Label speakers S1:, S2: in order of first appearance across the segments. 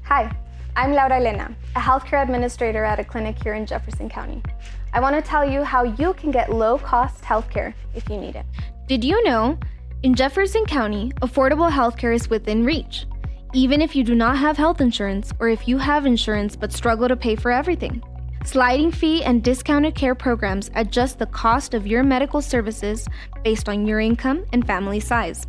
S1: Hi, I'm Laura Elena, a healthcare administrator at a clinic here in Jefferson County. I want to tell you how you can get low-cost healthcare if you need it.
S2: Did you know? In Jefferson County, affordable healthcare is within reach, even if you do not have health insurance or if you have insurance but struggle to pay for everything. Sliding fee and discounted care programs adjust the cost of your medical services based on your income and family size.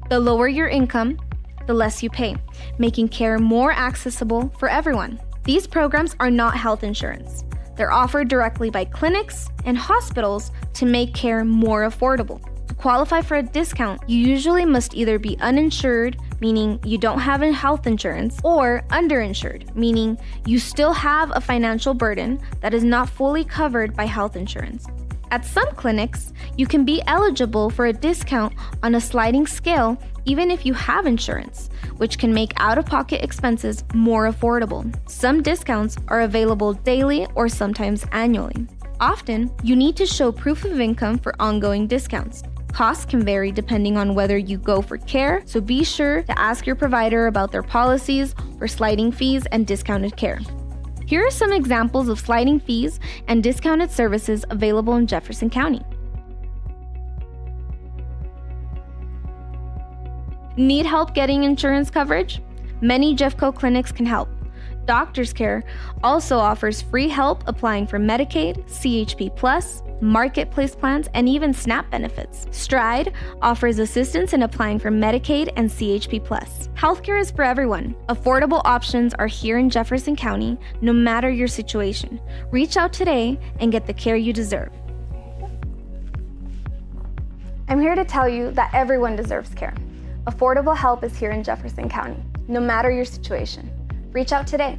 S2: The lower your income, the less you pay, making care more accessible for everyone. These programs are not health insurance. They're offered directly by clinics and hospitals to make care more affordable. To qualify for a discount, you usually must either be uninsured, meaning you don't have a health insurance, or underinsured, meaning you still have a financial burden that is not fully covered by health insurance. At some clinics, you can be eligible for a discount on a sliding scale even if you have insurance, which can make out-of-pocket expenses more affordable. Some discounts are available daily or sometimes annually. Often, you need to show proof of income for ongoing discounts. Costs can vary depending on whether you go for care, so be sure to ask your provider about their policies for sliding fees and discounted care. Here are some examples of sliding fees and discounted services available in Jefferson County. Need help getting insurance coverage? Many Jeffco clinics can help. Doctors Care also offers free help applying for Medicaid, CHP+, Marketplace plans, and even SNAP benefits. Stride offers assistance in applying for Medicaid and CHP+. Healthcare is for everyone. Affordable options are here in Jefferson County, no matter your situation. Reach out today and get the care you deserve.
S1: I'm here to tell you that everyone deserves care. Affordable help is here in Jefferson County, no matter your situation. Reach out today.